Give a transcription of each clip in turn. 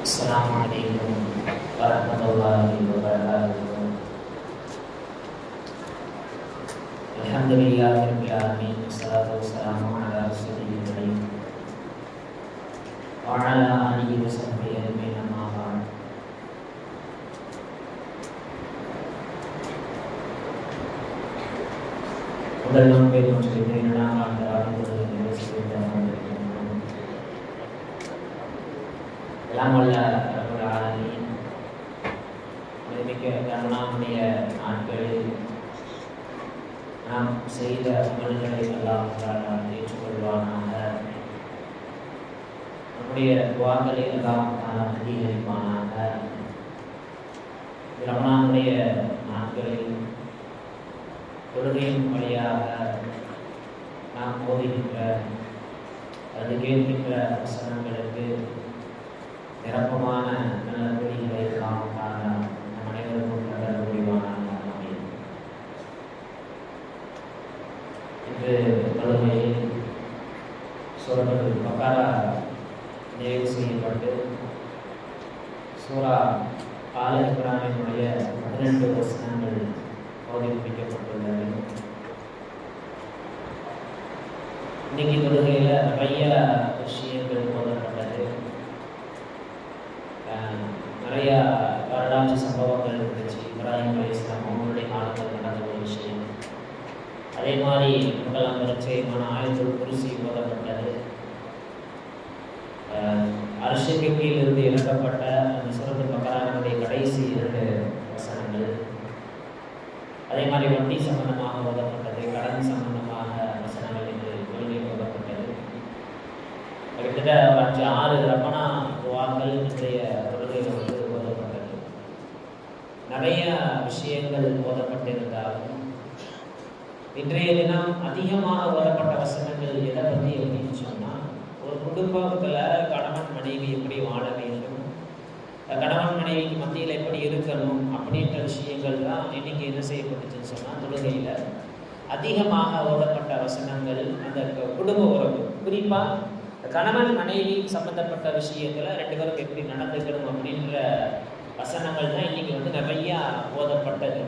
Assalamualaikum warahmatullahi wabarakatuh. Alhamdulillahirabbil alamin. Wassalatu wassalamu ala rasulil karim wa ala alihi wa sahbihi ajma'in, amma ba'd. முதல் நோன்பை நோற்று இரண்டாம் ஆண்டு ஆரம்பத்தில் எல்லாம் வல்ல ரப்பல் ஆலமீன் மிக்க கருணாவுடைய நாட்களில் நாம் செய்த அமல்களை அல்லாஹ் தஆலா ஏற்றுக்கொள்வானாக. நம்முடைய துஆக்களை அல்லாஹ் தஆலா அங்கீகரிப்பானாக. ரமலானுடைய நாட்களில் தொழுகையின் வழியாக நாம் ஓதுகின்ற அது கேட்கின்ற வசனங்களுக்கு நிரப்பமான நல்ல வழிகளை காண நம் அனைவருக்கும் நல்ல முடிவான அமையும். இன்று தொழுகையில் சூரத்துல் பக்ரா நிறைவு செய்யப்பட்டு சூரா ஆல இம்ரானினுடைய 12 வசனங்கள் ஓதி முடிக்கப்பட்டுள்ளது. இன்னைக்கு தொழுகையில் நிறைய விஷயங்கள் ஓதப்பட்டது. நிறைய வரலாற்று சம்பவங்கள் இருந்துச்சு. இப்ராஹிம் அலைஹிஸ்ஸலாம் அவங்களுடைய காலத்தில் நடந்த ஒரு விஷயம். அதே மாதிரி முதலாம் பரிச்சயமான ஆயத்துல் குர்சி ஓதப்பட்டது. அர்ஷுக்கு கீழ் இருந்து இறக்கப்பட்ட அந்த சூரத்துல் பக்ராவினுடைய கடைசி 2 வசனங்கள். அதே மாதிரி வட்டி சம்பந்தமாக ஓதப்பட்டது. கடன் சம்பந்தமாக வசனங்கள் என்று கொள்கை ஓதப்பட்டது. கிட்டத்தட்ட 5-6 ரமணா துஆக்கள் இன்றைய தொழுகையில் ஓதப்பட்டது. நிறைய விஷயங்கள் ஓதப்பட்டிருந்தாலும் இன்றைய தினம் அதிகமாக ஓதப்பட்ட வசனங்கள் எதை பற்றி அப்படின்னு சொன்னால், ஒரு குடும்பத்தில் கணவன் மனைவி எப்படி வாழ வேண்டும், கணவன் மனைவிக்கு மத்தியில் எப்படி இருக்கணும் அப்படின்ற விஷயங்கள் தான் இன்னைக்கு என்ன செய்யப்பட்டுச்சுன்னு சொன்னால், தொழுகையில் அதிகமாக ஓதப்பட்ட வசனங்கள் அந்த குடும்ப உறவு, குறிப்பாக கணவன் மனைவி சம்பந்தப்பட்ட விஷயத்தில் 2 பேருக்கு எப்படி நடந்துக்கணும் அப்படின்ற வசனங்கள் தான் இன்னைக்கு நிறையா ஓதப்பட்டது.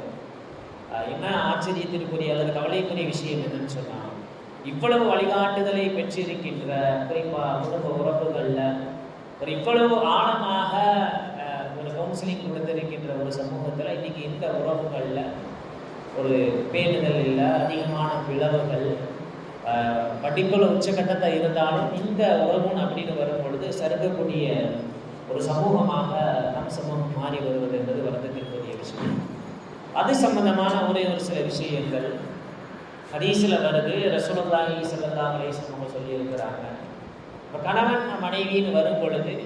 என்ன ஆச்சரியத்திற்குரிய அல்லது கவலைக்குரிய விஷயம் என்னன்னு சொன்னால், இவ்வளவு வழிகாட்டுதலை பெற்றிருக்கின்ற குறிப்பாக குடும்ப உறவுகளில் ஒரு இவ்வளவு ஆழமாக ஒரு கவுன்சிலிங் கொடுத்திருக்கின்ற ஒரு சமூகத்தில் இன்னைக்கு இந்த உறவுகளில் ஒரு பேணுதல் இல்லை, அதிகமான பிளவுகள், படிப்புல உச்சகட்டத்தை இருந்தாலும் இந்த உறவுன்னு அப்படின்னு வரும் பொழுது சறுக்கக்கூடிய ஒரு சமூகமாக நம் சமூகம் மாறி வருவது என்பது வருத்தத்திற்குரிய விஷயம். அது சம்பந்தமான ஒரு சில விஷயங்கள் ஹதீஸ்ல வருது. ரசூலுல்லாஹி ஸல்லல்லாஹு அலைஹி வஸல்லம் சொல்லியிருக்கிறாங்க, இப்போ கணவன் மனைவின்னு வரும் பொழுது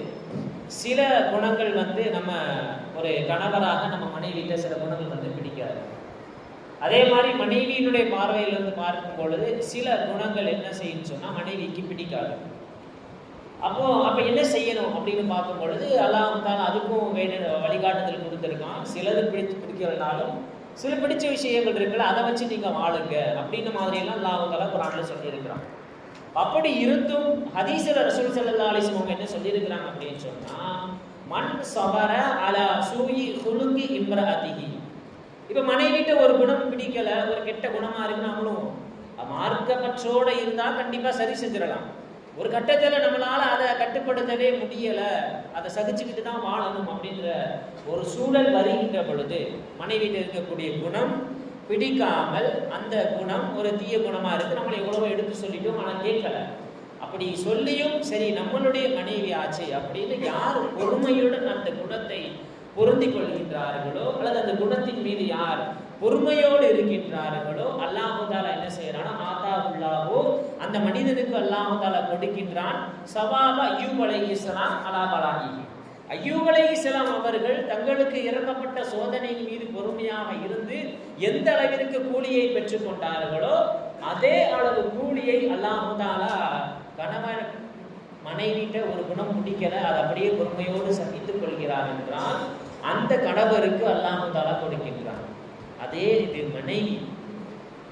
சில குணங்கள் நம்ம ஒரு கணவராக நம்ம மனைவியிட்ட சில குணங்கள் பிடிக்காது. அதே மாதிரி மனைவியினுடைய பார்வையிலிருந்து பார்க்கும் பொழுது சில குணங்கள் என்ன செய்யுன்னு சொன்னால் மனைவிக்கு பிடிக்காது. அப்போ என்ன செய்யணும் அப்படின்னு பார்க்கும் பொழுது அல்லாஹ் தான் அதுக்கும் வழிகாட்டுதல் கொடுத்துருக்கான். சிலது பிடிக்கிறதுனாலும் சில பிடிச்ச விஷயங்கள் இருக்குல்ல, அதை வச்சு நீங்கள் வாழுங்க அப்படின்னு மாதிரியெல்லாம் அல்லாஹ் தாலா குர்ஆன்ல சொல்லியிருக்கிறான். அப்படி இருந்தும் ஹதீஸ்ல ரசூல் ஸல்லல்லாஹு அலைஹி வஸல்லம் என்ன சொல்லியிருக்கிறாங்க அப்படின்னு சொன்னால், மன் ஸபர அலா சூஇ ஹுலுகி இம்ரஅதிஹி. இப்போ மனைவிட்ட ஒரு குணம் பிடிக்கல, ஒரு கெட்ட குணமா இருக்குன்னு நம்மளும் மார்க்கப்பற்றோட இருந்தால் கண்டிப்பாக சரி செஞ்சிடலாம். ஒரு கட்டத்தில் நம்மளால அதை கட்டுப்படுத்தவே முடியல, அதை சகிச்சுக்கிட்டு தான் வாழணும் அப்படின்ற ஒரு சூழல் வருகின்ற பொழுது மனைவிட்ட இருக்கக்கூடிய குணம் பிடிக்காமல், அந்த குணம் ஒரு தீய குணமா இருக்கு, நம்மளை எவ்வளவோ எடுத்து சொல்லிட்டோம் ஆனால் கேட்கல. அப்படி சொல்லியும் சரி நம்மளுடைய மனைவி ஆச்சு அப்படின்னு யார் பொறுமையுடன் அந்த குணத்தை பொருந்தி கொள்கின்றார்களோ அல்லது அந்த குணத்தின் மீது யார் பொறுமையோடு இருக்கின்றார்களோ அல்லாஹ் தஆலா என்ன செய்யறானா, ஆதாவுல்லாஹு அந்த மனிதனுக்கு அல்லாஹ் தஆலா கொடுக்கின்றான் சவாப அய்யூப் அலைஹிஸ்ஸலாம் அலா பலாஹி. அய்யூப் அலைஹிஸ்ஸலாம் அவர்கள் தங்களுக்கு இறக்கப்பட்ட சோதனையின் மீது பொறுமையாக இருந்து எந்த அளவிற்கு கூலியை பெற்றுக் கொண்டார்களோ அதே அளவு கூலியை அல்லாஹ் தஆலா கணவன் மனைவிட்ட ஒரு குணம் பிடிக்கல, அதை அப்படியே பொறுமையோடு சகித்துக் கொள்கிறார் என்றால் அந்த கணவருக்கு அல்லாஹ் தஆலா கொடுக்கின்றான். அதே இது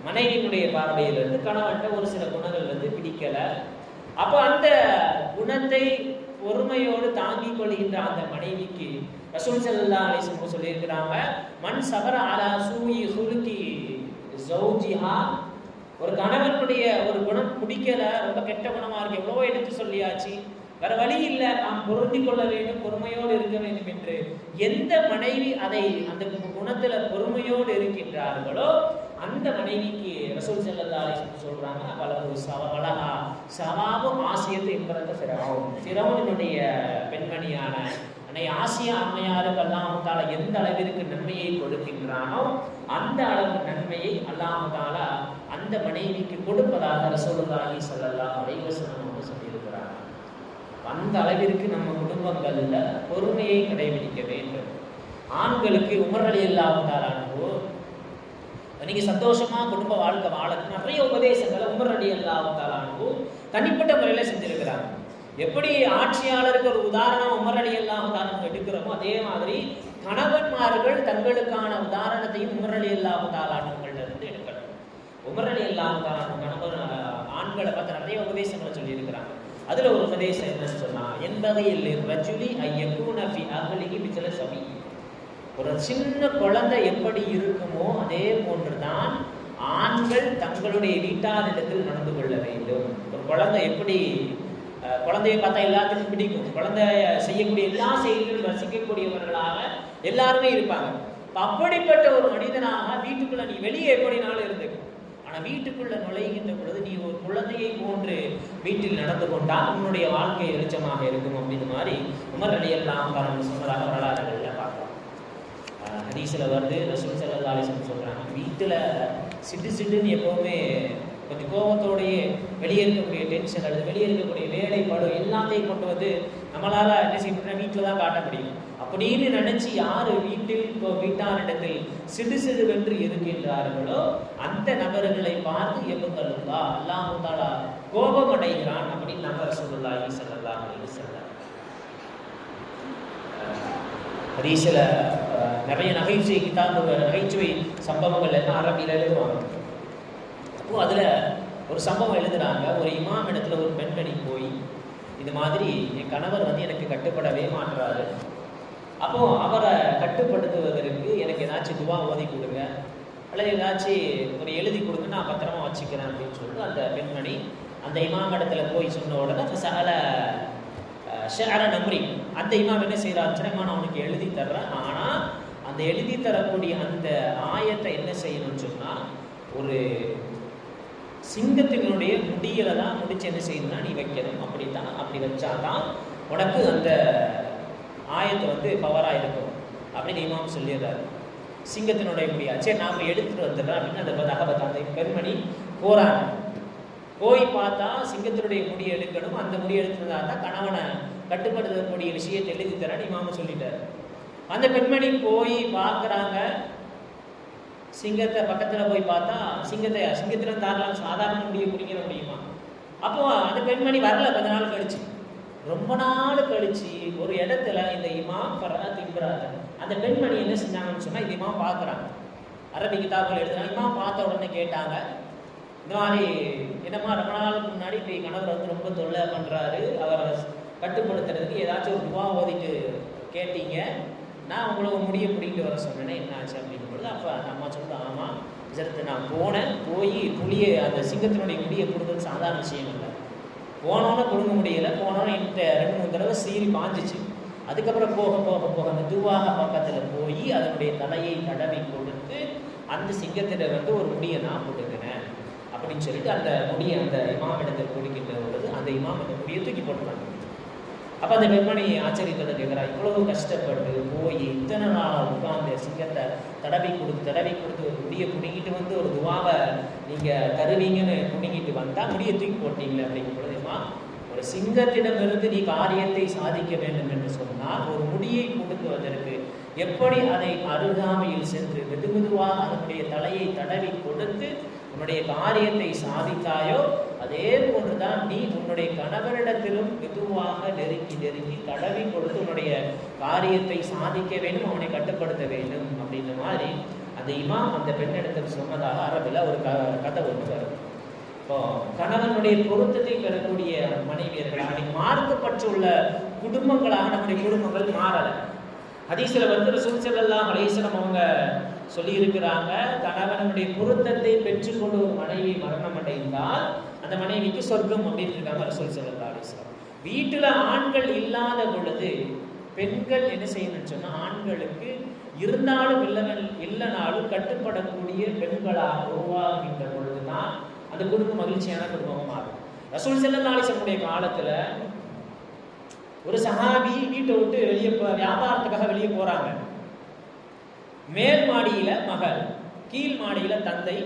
மனைவியினுடைய பார்வையிலிருந்து கணவன்கிட்ட ஒரு சில குணங்கள் பிடிக்கல. அப்போ அந்த குணத்தை பொறுமையோடு தாங்கிக் கொள்கின்ற அந்த மனைவிக்கு ரசூல் ஸல்லல்லாஹு அலைஹி வஸல்லம் சொல்லியிருக்கிறாங்க, மன் சபர அலா சூஇ ஹுலுகி ஜௌஜிஹா, ஒரு கணவனுடைய ஒரு குணம் பிடிக்கல, ரொம்ப கெட்ட குணமா இருக்கு, எவ்வளவோ எடுத்து சொல்லியாச்சு, வேற வழி இல்லை, நாம் பொருந்தி கொள்ள வேண்டும், பொறுமையோடு இருக்க வேண்டும் என்று எந்த மனைவி அதை அந்த குணத்துல பொறுமையோடு இருக்கின்றார்களோ அந்த மனைவிக்கு ரசூல் ஸல்லல்லாஹு அலைஹி வஸல்லம் சொல்றாங்க, வலகு சவலஹா சவாபு ஆசியத்து என்பது ஃபிரௌனுடைய பெண்மணியான அன்னை ஆசியா அம்மையாருக்கு அல்லாஹ் தஆலா எந்த அளவிற்கு நன்மையை கொடுக்கின்றானோ அந்த அளவு நன்மையை அல்லாஹ் தஆலா அந்த மனைவிக்கு கொடுப்பதாக ரசூலுல்லாஹி ஸல்லல்லாஹு அலைஹி வஸல்லம் சொல்லியிருக்கிறார். அந்த அளவிற்கு நம்ம குடும்பங்கள்ல பொறுமையை கடைபிடிக்க வேண்டும். ஆண்களுக்கு உமர் ரலியல்லாஹு தஆலா அன்ஹு நீங்க சந்தோஷமா குடும்ப வாழ்க்கை வாழறது நிறைய உபதேசங்களை உமர் ரலியல்லாஹு தஆலா அன்ஹு தனிப்பட்ட முறையில செஞ்சிருக்கிறாங்க. எப்படி ஆட்சியாளருக்கு ஒரு உதாரணம் உமர் ரலியல்லாஹு தஆலா அன்ஹு எடுக்கிறோமோ அதே மாதிரி கணவன்மார்கள் தங்களுக்கான உதாரணத்தையும் உமர் ரலியல்லாஹு தஆலா அன்ஹுங்கள்ட்ட இருந்து எடுக்கணும். உமர் ரலியல்லாஹு தஆலா அன்ஹு கணவன் ஆண்களை பார்த்து நிறைய உபதேசங்களை சொல்லி இருக்கிறாங்க. அதுல ஒரு உபதேசம் என்னன்னு சொன்னா, என்பகையில் ரஜுலி ஐயக்கூன ஃபி அஹ்லிஹி மிஸ்ல சபி, ஒரு சின்ன குழந்தை எப்படி இருக்குமோ அதே போன்றுதான் ஆண்கள் தங்களுடைய வீட்டாரிடத்தில் நடந்து கொள்ள வேண்டும். ஒரு குழந்தை எப்படி, குழந்தையை பார்த்தா எல்லாத்துக்கும் பிடிக்கும், குழந்தைய செய்யக்கூடிய எல்லா செயல்களும் ரசிக்கக்கூடியவர்களாக எல்லாருமே இருப்பாங்க. அப்படிப்பட்ட ஒரு மனிதனாக வீட்டுக்குள்ள நீ வெளியே எப்படினாலும் இருந்துக்கும், ஆனா வீட்டுக்குள்ள நுழைகின்ற பொழுது நீ ஒரு குழந்தையை போன்று வீட்டில் நடந்து கொண்டால் உன்னுடைய வாழ்க்கை வெளிச்சமாக இருக்கும் அப்படின்ற மாதிரி உமர் ரலியல்லாஹு அன்ஹு சொன்னதாக வரலாறுகள்ல பார்க்கலாம். ஹதீஸ்ல வருது, ரசூல் ஸல்லல்லாஹு அலைஹி வஸல்லம் சொல்றாங்க, வீட்டுல சிடுன்னு எப்பவுமே கொஞ்சம் கோபத்தோடையே வெளியே இருக்கக்கூடிய டென்ஷன் அல்லது வெளியே இருக்கக்கூடிய வேலைப்பாடு எல்லாத்தையும் கொண்டு வந்து நம்மளால என்ன செய்ய முடியும், வீட்டில் தான் காட்ட முடியும். அப்படின்னு நினைச்சு யாரு வீட்டாரிடத்தில் சிடுவென்று இருக்கின்றார்களோ அந்த நபர்களை பார்த்து எவ்வளவுல்லா அல்லாஹ் தஆலா கோபம் அடைகிறான் அப்படின்னு நம்ம ரசூலுல்லாஹி ஸல்லல்லாஹு அலைஹி வஸல்லம் ஹதீஸ்ல நிறைய நகைச்சுவை சம்பவங்கள் எல்லாம் அரபியில் எழுதுவாங்க. அப்போ அதுல ஒரு சம்பவம் எழுதுறாங்க, ஒரு இமாம் இடத்துல ஒரு பெண்மணி போய் இது மாதிரி என் கணவர் வந்து எனக்கு கட்டுப்படவே மாட்டுறாரு, அப்போ அவரை கட்டுப்படுத்துவதற்கு எனக்கு ஏதாச்சும் துவா ஓதி கொடுங்க அல்லது ஏதாச்சும் ஒரு எழுதி கொடுங்க, நான் பத்திரமா வச்சுக்கிறேன் அப்படின்னு சொல்லிட்டு அந்த பெண்மணி அந்த இமாம் இடத்துல போய் சொன்ன உடனே சகல ஷேர நம்ரி அந்த இமாம் என்ன செய்யறாருன்னா, நான் உனக்கு எழுதி தர்றேன், ஆனா அந்த எழுதி தரக்கூடிய அந்த ஆயத்தை என்ன செய்யணும்னு சொன்னா, ஒரு சிங்கத்தினுடைய முடியில தான் முடிச்சு என்ன செய்யணும்னா நீ வைக்கணும், அப்படித்தான், அப்படி வச்சாதான் உனக்கு அந்த ஆயத்தை வந்து பவரா இருக்கும் அப்படின்னு இமாம் சொல்லிடுறாரு. சிங்கத்தினுடைய முடியா, சரி நாம எடுத்துட்டு வந்துடுறேன் அப்படின்னு அந்த பெண்மணி போறாங்க. போய் பார்த்தா சிங்கத்தினுடைய முடி எடுக்கணும், அந்த முடி எடுத்துருந்தா தான் கணவனை கட்டுப்படுத்தக்கூடிய விஷயத்தை எழுதி தரேன்னு இமாம் சொல்லிட்டாரு. அந்த பெண்மணி போய் பார்க்குறாங்க, சிங்கத்தை பக்கத்தில் போய் பார்த்தா சிங்கத்தில் தாரலாம் சாதாரண முடியை பிடிக்கிற முடியுமா? அப்போ அந்த பெண்மணி வரல. கொஞ்ச நாள் கழிச்சு, ரொம்ப நாள் கழிச்சு ஒரு இடத்துல இந்த இமாம் அந்த பெண்மணி என்ன செஞ்சாங்கன்னு சொன்னா, இந்த இமாம் பார்க்குறாங்க, அரபி கிதாபுகள் எழுதுறாங்க. இமாம் பார்த்த உடனே கேட்டாங்க, இந்த மாதிரி என்னம்மா ரொம்ப நாளுக்கு முன்னாடி இப்போ கணவர் வந்து ரொம்ப தொல்லை பண்ணுறாரு, அவரை கட்டுப்படுத்துறதுக்கு ஏதாச்சும் ஒரு துவா ஓதிட்டு கேட்டீங்க, நான் உங்களுக்கு முடிய பிடிக்கிட்டு வர சொன்னேன்னா என்ன ஆச்சு அப்படிங்கும் பொழுது அப்போ அந்த அம்மா சொல்லிட்டு, ஆமாம் இதற்கு நான் போனேன், போய் புளியை அந்த சிங்கத்தினுடைய முடியை கொடுக்குறது சாதாரண விஷயம் இல்லை, போனோன்னே கொடுக்க முடியலை, போனோன்னே இந்த 2-3 தடவை சீறி பாஞ்சிச்சு, அதுக்கப்புறம் போக போக போக அந்த துவாக பக்கத்தில் போய் அதனுடைய தலையை தடவி கொடுத்து அந்த சிங்கத்திட்ட வந்து ஒரு முடியை நான் போட்டுக்கிறேன் அப்படின்னு சொல்லிட்டு அந்த முடியை அந்த இமாம் இடத்தில் கொடுக்கின்ற பொழுது அந்த இமாம் அந்த முடியை தூக்கி போட்டுறாங்க. அப்போ அந்த பெண்மணி ஆச்சரியத்தோட கேட்குறா, இவ்வளவு கஷ்டப்பட்டு போய் இத்தனை நாள் உட்காந்து சிங்கத்தை தடவி கொடுத்து ஒரு முடியை பிடிங்கிட்டு வந்து ஒரு துவாவை நீங்கள் தருவீங்கன்னு பிடிங்கிட்டு வந்தால் முடியை தூக்கி போட்டீங்களே அப்படிங்கும் பொழுதுமா, ஒரு சிங்கத்திடமிருந்து நீ காரியத்தை சாதிக்க வேண்டும் என்று சொன்னால் ஒரு முடியை கொடுக்குவதற்கு எப்படி அதை அருகாமையில் சென்று மெதுவாக அதனுடைய தலையை தடவி கொடுத்து உன்னுடைய காரியத்தை சாதித்தாயோ அதே போன்றுதான் நீ உன்னுடைய கணவனிடத்திலும் மெதுவாக நெருக்கி தடவி கொடுத்து உன்னுடைய காரியத்தை சாதிக்க வேண்டும், அவனை கட்டுப்படுத்த வேண்டும் அப்படின்ற மாதிரி அந்த இமாம் அந்த பெண்ணிடத்தில் சொன்னதாக அரபில் ஒரு கதை ஒன்று வரும். இப்போ கணவனுடைய பொருத்தத்தை பெறக்கூடிய மனைவியர்கள் மார்க்கப்பட்டுள்ள குடும்பங்களாக நம்முடைய குடும்பங்கள் மாறலை. ஹதீஸ்ல வந்து ரசூல் ஸல்லல்லாஹு அலைஹி வஸல்லம் அவங்க சொல்லி இருக்கிறாங்க, கணவனுடைய பொருத்தத்தை பெற்றுக்கொண்டு ஒரு மனைவி மரணம் அடைந்தால் அந்த மனைவிக்கு சொர்க்கம் அப்படின்னு இருக்காங்க ரசூல் ஸல்லல்லாஹு அலைஹி வஸல்லம். வீட்டுல ஆண்கள் இல்லாத பொழுது பெண்கள் என்ன செய்யணும்னு சொன்னா, ஆண்களுக்கு இருந்தாலும் இல்லைனாலும் கட்டுப்படக்கூடிய பெண்களாக உருவாகின்ற பொழுதுதான் அந்த குடும்பம் மகிழ்ச்சியான குடும்பமாக மாறும். ரசூல் ஸல்லல்லாஹு அலைஹி வஸல்லம் காலத்துல ஒரு சஹாபி வீட்டை விட்டு வெளியே வியாபாரத்துக்காக வெளியே போறாங்க. மேல் மாடியில மகள், கீழ் மாடியில தந்தை.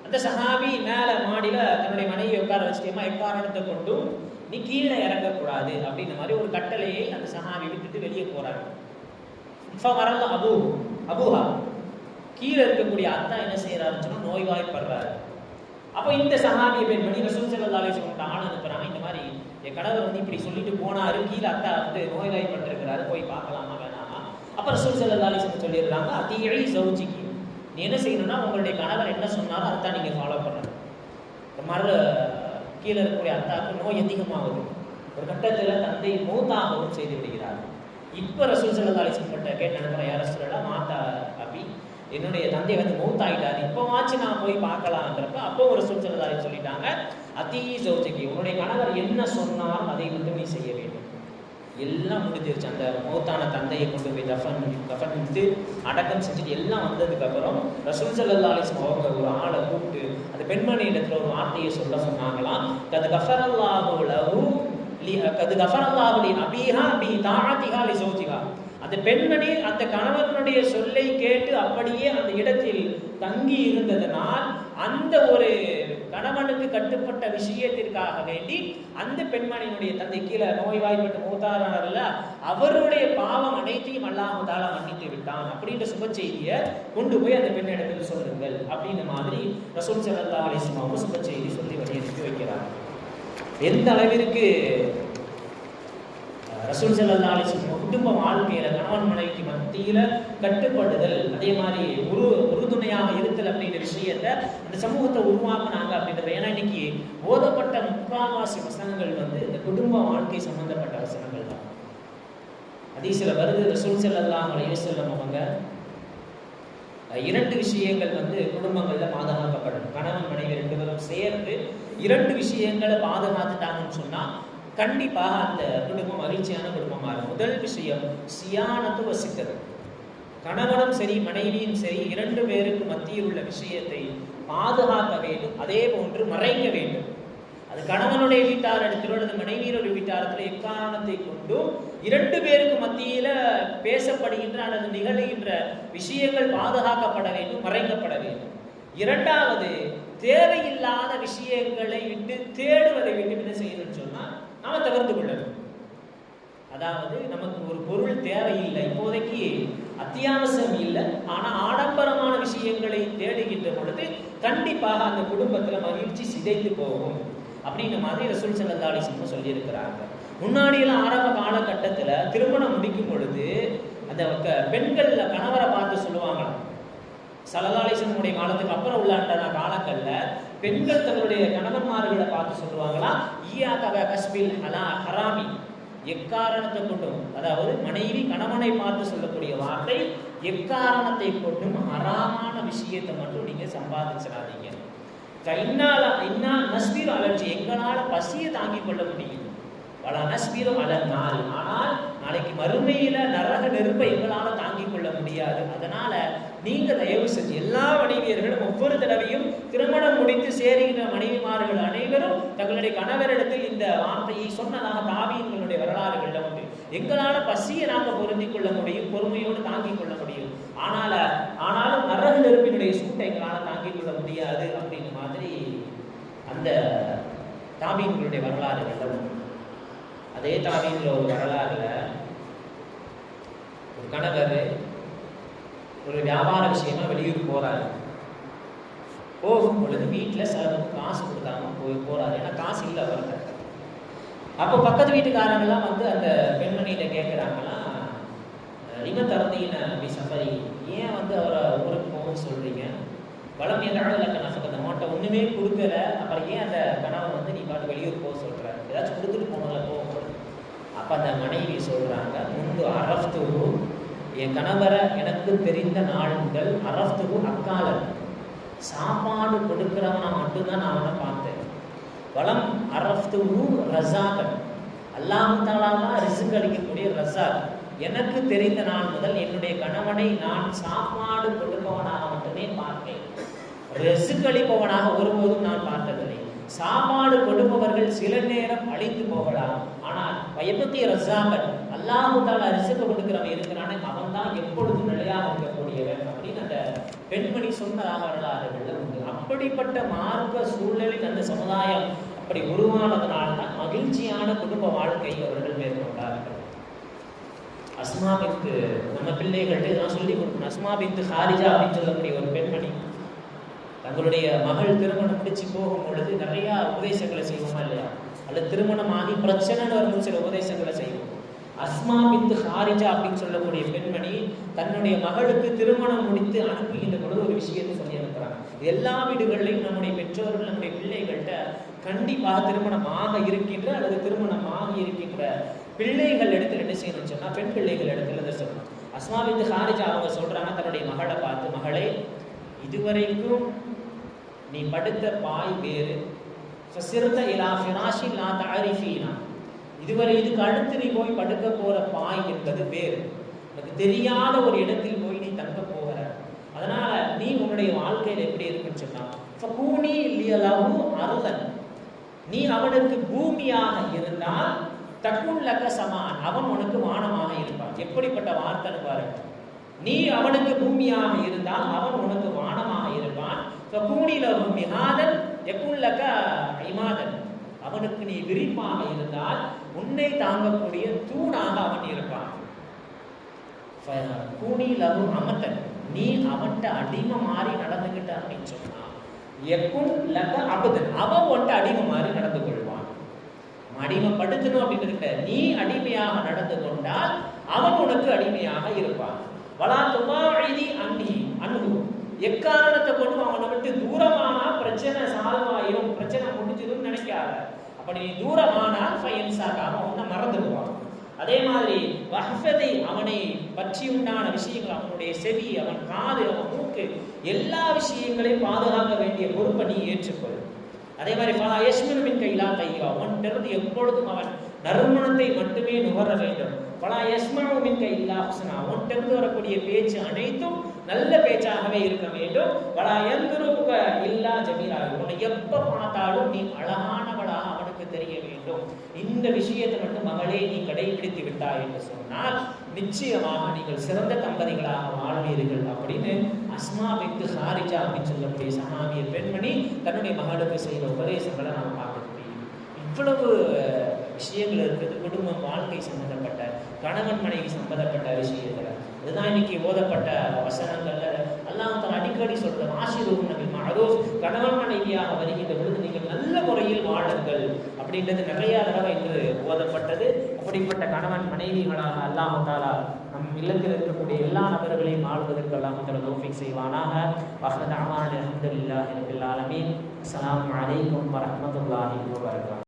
அந்த சஹாபி மேல மாடியில தன்னுடைய மனைவியை உட்கார வச்சுட்டேமா, எக்காரணத்தை கொண்டும் நீ கீழே இறங்கக்கூடாது அப்படின்ற மாதிரி ஒரு கட்டளையை அந்த சஹாபி விட்டுட்டு வெளியே போறாங்க. வரல அபூஹா கீழே இருக்கக்கூடிய அத்தா என்ன செய்யறாருன்னு சொன்னா நோய்வாய்ப்படுறாரு. அப்போ இந்த சஹாபியை பெண்மணி ரசூல் ஸல்லல்லாஹு அலைஹி வஸல்லம் ஆள் அனுப்புறாங்க, இந்த மாதிரி என் கணவர் வந்து இப்படி சொல்லிட்டு போனாரு, கீழே அத்தா வந்து நோய்வாய்ப்பட்டிருக்கிறாரு, போய் பார்க்கலாமா வேணாமா? அப்ப ரசூல் ஸல்லல்லாஹு அலைஹி வஸல்லம் சொல்லிடுறாங்க, அதீஇ ஸௌஜிகி, நீ என்ன செய்யணும்னா உங்களுடைய கணவர் என்ன சொன்னாரோ அதான் நீங்க ஃபாலோ பண்ணணும். மறு கீழே இருக்கக்கூடிய அத்தாவுக்கு நோய் அதிகமாகுது. ஒரு கட்டத்துல தந்தை மௌத்தாகவும் செய்து விடுகிறார். இப்ப ரசூல் ஸல்லல்லாஹு அலைஹி வஸல்லம் கேட்டு நினைக்கிறேன், யார சொல்லலாம் மாதா அபி, என்னுடைய தந்தை வந்து மௌத்தாயிட்டாரு, இப்பவாச்சு நான் போய் பார்க்கலான்றப்ப அப்போ ஒரு ரசூல் ஸல்லல்லாஹு அலைஹி வஸல்லம் சொல்லிட்டாங்க, அதீஇ ஸௌஜிகி, உன்னுடைய கணவர் என்ன சொன்னாலும் அதை மட்டும் நீ செய்ய வேண்டும். எல்லாம் முடிஞ்சிருச்சு. அந்த மௌத்தான தந்தையை கொண்டு போய் கஃபன் விட்டு அடக்கம் செஞ்சுட்டு எல்லாம் வந்ததுக்கு அப்புறம் ரசூல் ஸல்லல்லாஹு அலைஹி வஸல்லம் அவங்க ஒரு ஆளை கூப்பிட்டு அந்த பெண்மணி இடத்துல ஒரு வார்த்தையை சொன்னாங்களாம், கது கஃபரல்லாஹு லஹு கது கஃபரல்லாஹு லி அபீஹா பி தாஅத்திஹா லி ஸௌஜிஹா. அந்த பெண்மணி அந்த கணவனுடைய சொல்லை கேட்டு அப்படியே அந்த இடத்தில் தங்கி இருந்ததனால் அந்த ஒரு கணவனுக்கு கட்டுப்பட்ட விஷயத்திற்காக வேண்டி அந்த பெண்மணியினுடைய தந்தை கீழே நோய்வாய்ப்பட்டு மூத்தாரானர்ல அவருடைய பாவம் அனைத்தையும் அல்லாஹ் தஆலா மன்னித்து விட்டான் அப்படின்ற சுப செய்தியை கொண்டு போய் அந்த பெண்ணிடத்தில் சொல்லுங்கள் அப்படின்ற மாதிரி ரசூல் ஸல்லல்லாஹு அலைஹி வஸல்லம் சுப செய்தி சொல்லி வழி அனுப்பி வைக்கிறாங்க. எந்த அளவிற்கு ரசூல் ஸல்லல்லாஹு அலைஹி வஸல்லம் குடும்ப வாழ்க்கையில கணவன் மனைவிக்கு மத்தியில கட்டுப்படுதல், அதே மாதிரி உறுதுணையாக இருத்தல் அப்படின்ற விஷயத்த அந்த சமூகத்தை உருவாக்குனாங்க அப்படின்றது. ஏன்னா இன்னைக்கு ஓதப்பட்ட முக்கால்வாசி வசனங்கள் வந்து இந்த குடும்ப வாழ்க்கை சம்பந்தப்பட்ட வசனங்கள் தான். ஹதீஸ்ல வருது, ரசூல் ஸல்லல்லாஹு அலைஹி வஸல்லம் அவங்க இரண்டு விஷயங்கள் வந்து குடும்பங்கள்ல பாதுகாக்கப்படும். கணவன் மனைவி ரெண்டு பேரும் சேர்ந்து இரண்டு விஷயங்களை பாதுகாத்துட்டாங்கன்னு சொன்னா கண்டிப்பாக அந்த குடும்பம் மகிழ்ச்சியான குடும்பமா இருக்கும். முதல் விஷயம் சியானத்து வசித்தது. கணவனும் சரி மனைவியும் சரி இரண்டு பேருக்கு மத்தியில் உள்ள விஷயத்தை பாதுகாக்க வேண்டும், அதே போன்று மறைக்க வேண்டும். அது கணவனுடைய வீட்டார் இடத்திலோ அல்லது மனைவியருடைய வீட்டாரத்தில் எக்காரணத்தை கொண்டும் இரண்டு பேருக்கு மத்தியில பேசப்படுகின்ற அல்லது நிகழ்கின்ற விஷயங்கள் பாதுகாக்கப்பட வேண்டும், மறைக்கப்பட வேண்டும். இரண்டாவது, தேவையில்லாத விஷயங்களை விட்டு தேடுவதை விட்டு என்ன செய்யணும்னு சொன்னா நாம தவிர்த்து கொள்ளணும். அதாவது நமக்கு ஒரு பொருள் தேவையில்லை, இப்போதைக்கு அத்தியாவசியம் இல்லை, ஆனா ஆடம்பரமான விஷயங்களை தேடுகின்ற பொழுது கண்டிப்பாக அந்த குடும்பத்துல மகிழ்ச்சி சிதைந்து போகும் அப்படின்ற மாதிரி ரசூல் ஸல்லல்லாஹு அலைஹி வஸல்லம் சொல்லி இருக்கிறாங்க. முன்னாடியெல்லாம் ஆரம்ப காலகட்டத்துல திருமணம் முடிக்கும் பொழுது அந்த பெண்கள் கணவரை பார்த்து சொல்லுவாங்களாம். ஸல்லல்லாஹு அலைஹி வஸல்லம் காலத்துக்கு அப்புறம் உள்ள காலங்கள்ல பெண்கள் தங்களுடைய கணவன்மார்களை பார்த்து சொல்லுவாங்களாம், ஈயாக கஸ்பில் ஹராமி, எக்காரணத்தை கொண்டும், அதாவது மனைவி கணவனை பார்த்து சொல்லக்கூடிய வார்த்தை, எக்காரணத்தை கொண்டும் ஹராமான விஷயத்தை மட்டும் நீங்க சம்பாதிச்சிடாதீங்க. அலர்ஜி, எங்களால பசியை தாங்கிக் கொள்ள முடியும், பல நஸ்பீரும் அலர்நாள், ஆனால் நாளைக்கு மறுமையில நரக நெருப்பை எங்களால தாங்கிக் கொள்ள முடியாது. அதனால நீங்க தயவு செஞ்சு எல்லா மனைவியர்களும் ஒவ்வொரு தடவையும் திருமணம் முடித்து சேருகின்ற மனைவிமார்கள் அனைவரும் தங்களுடைய கணவரிடத்தில் இந்த வார்த்தையை சொன்னதாக தாபீன்களுடைய வரலாறுகள்ல உண்டு. எங்களால பசியை நாங்க பொருந்திக் கொள்ள முடியும், பொறுமையோடு தாங்கிக் கொள்ள முடியும், ஆனாலும் நரக நெருப்பினுடைய சூட்டை எங்களால தாங்கிக் கொள்ள முடியாது அப்படின்ற மாதிரி அந்த தாபீன்களுடைய வரலாறுகள்ல உண்டு. அதே தாபீன்ல ஒரு வரலாறுல ஒரு கணவர் ஒரு வியாபார விஷயமா வெளியூர் போறாரு. போகும் பொழுது வீட்டில் சிலருக்கு காசு கொடுக்காம போறாரு, ஏன்னா காசு இல்லை அவர்கிட்ட. அப்போ பக்கத்து வீட்டுக்காரங்கெல்லாம் வந்து அந்த பெண்மணிகிட்ட கேட்குறாங்களாம், இவன் தரந்தீன அப்படி சஃபரி, ஏன் வந்து அவரை ஊருக்கு போகணும்னு சொல்றீங்க, வளம் எதாவது அந்த நோட்டை ஒண்ணுமே கொடுக்கல, அப்புறம் ஏன் அந்த கணவன் வந்து நீ பாட்டு வெளியூர் போக சொல்ற, ஏதாச்சும் கொடுத்துட்டு போனல போகும்போது. அப்போ அந்த மனைவி சொல்கிறாங்க, முன்பு அரஃப்துஹு, என் கணவரை எனக்கு தெரிந்த நாள் முதல் அரஃப்துஹு அக்காலன், சாப்பாடு கொடுக்குறவனை மட்டும்தான் நான் அவனை பார்த்தேன். வலம் அரஃப்துஹு ரஸாகன், அல்லாஹ் தஆலா ரிஸ்க் அளிக்கக்கூடிய ரஸாக், எனக்கு தெரிந்த நாள் முதல் என்னுடைய கணவனை நான் சாப்பாடு கொடுப்பவனாக மட்டுமே பார்த்தேன். ரிஸ்க் அளிப்பவனாக ஒருபோதும் நான் பார்த்ததில்லை. சாப்பாடு கொடுப்பவர்கள் சில நேரம் அழித்து போகலாம், ஆனால் பயபத்தி ரஸாகன், அல்லாஹ் தஆலா ரிஸ்க் கொடுக்கிறவன் இருக்கிறானே அவன் தான் எப்பொழுதும் நிலையாக இருக்கக்கூடியவன் அப்படின்னு அந்த பெண்மணி சொன்னதாக வரலாறுகள் உண்டு. அப்படிப்பட்ட மார்க்க சூழலில் அந்த சமுதாயம் அப்படி உருவானதனால்தான் மகிழ்ச்சியான குடும்ப வாழ்க்கையை அவர்கள் மேற்கொண்டார்கள். அஸ்மா பின்த், நம்ம பிள்ளைகள்கிட்ட நான் சொல்லி கொடுக்கணும். அஸ்மா பின்த் ஹாரிஜா அப்படின்னு சொல்லக்கூடிய ஒரு பெண்மணி தங்களுடைய மகள் திருமணம் முடிச்சு போகும் பொழுது நிறையா உபதேசங்களை செய்வோமா இல்லையா, அல்லது திருமணமாகி பிரச்சனைன்னு வரும்போது சில உபதேசங்களை செய்வோம். அஸ்மா பின்த் ஹாரிஜா அப்படின்னு சொல்லக்கூடிய பெண்மணி தன்னுடைய மகளுக்கு திருமணம் முடித்து அனுப்புகின்ற பொழுது ஒரு விஷயத்தை சொல்லி அனுப்புறாங்க. எல்லா வீடுகளிலையும் நம்முடைய பெற்றோர்கள் நம்முடைய பிள்ளைகள்கிட்ட கண்டிப்பாக திருமணமாக இருக்கின்ற அல்லது திருமணமாக இருக்கின்ற பிள்ளைகள் இடத்துல என்ன செய்யணும்னு சொன்னா, பெண் பிள்ளைகள் இடத்துல இதை சொல்லணும். அஸ்மா பின்த் ஹாரிஜா அவங்க சொல்றாங்க தன்னுடைய மகளை பார்த்து, மகளே, இதுவரைக்கும் நீ படுத்த பாய் வேறு, இதுவரை இதுக்கு அடுத்து நீ போய் படுக்க போற பாய் என்பது வேறு, உனக்கு தெரியாத ஒரு இடத்தில் போய் நீ தங்க போகிற. அதனால நீ உன்னுடைய வாழ்க்கையில எப்படி இருக்குன்னு சொன்னா, அருளன், நீ அவனுக்கு பூமியாக இருந்தால் தக்குள்ளக சமான், அவன் உனக்கு வானமாக இருப்பான். எப்படிப்பட்ட வார்த்தை பாருங்க, நீ அவனுக்கு பூமியாக இருந்தால் அவன் உனக்கு வானமாக இருப்பான். அவனுக்கு நீ விரிப்பாக இருந்தால் உன்னை தாங்கக்கூடிய தூணாக அவன் இருப்பான். அமத்தன், நீ அவன்கிட்ட அடிமை மாறி நடந்துகிட்ட அப்படின்னு சொன்னா, அவன் உன்கிட்ட அடிமை மாறி நடந்து கொள்வான். அடிமைப்படுத்தணும் அப்படின்னு நீ அடிமையாக நடந்து கொண்டால் அவன் உனக்கு அடிமையாக இருப்பான். எக்காரணத்தை கொண்டு அவனை விட்டு தூரமானா பிரச்சனை சால்வ் ஆயிரும், பிரச்சனை முடிஞ்சதுன்னு நினைக்காத. அப்படி நீ தூரமானால் அவன் உன்னை மறந்துடுவான். அதே மாதிரி வஹ்ஃபதை, அவனை பற்றி உண்டான விஷயங்கள், அவனுடைய செவி, அவன் காது, அவன் மூக்கு, எல்லா விஷயங்களையும் பாதுகாக்க வேண்டிய பொறுப்பை நீ ஏற்றுக்கொள். அதே மாதிரி அவன்கிட்ட எப்பொழுதும் அவன் நறுமணத்தை மட்டுமே நுகர வேண்டும். அவன்கிட்ட வரக்கூடிய பேச்சு அனைத்தும் நல்ல பேச்சாகவே இருக்க வேண்டும். உன்னை எப்ப பார்த்தாலும் நீ அழகானவளாக அவனுக்கு தெரிய வேண்டும். இந்த விஷயத்தை மட்டும் மகளே நீ கடைபிடித்து விட்டாய் என்று சொன்னால் நிச்சயமாக நீங்கள் சிறந்த தம்பதிகளாக வாழ்வீர்கள் அப்படின்னு அஸ்மா பின்த் ஹாரிஜா அப்படின்னு சொல்லக்கூடிய சஹாபிய பெண்மணி தன்னுடைய மகளுக்கு செய்த உபதேசங்களை நாம் பார்க்க முடியும். இவ்வளவு விஷயங்கள் இருக்குது குடும்பம், வாழ்க்கை சம்பந்தப்பட்ட, கணவன் மனைவி சம்பந்தப்பட்ட விஷயத்துல. இதுதான் இன்னைக்கு ஓதப்பட்ட வசனங்கள்ல அல்லாஹ் தஆலா அடிக்கடி சொல்ற ஆஷிருஹுன் பில் மஅரூஃப், கணவன் மனைவியாக வருகின்ற பொழுது நீங்கள் நல்ல முறையில் வாழுங்கள் அப்படின்றது நிறைய தடவை இன்று ஓதப்பட்டது. அப்படிப்பட்ட கணவன் மனைவிகளாக அல்லாஹ் தஆலா நம் இல்லத்தில் இருக்கக்கூடிய எல்லா நபர்களையும் ஆளுவதற்கு அல்லாஹ் தஆலா தௌஃபீக் செய்வானாக. வஹ்த அமான் அல்ஹம்துலில்லாஹி ரப்பில் ஆலமீன். அஸ்ஸலாமு அலைக்கும் வரஹ்மத்துல்லாஹி வபரகாத்துஹு.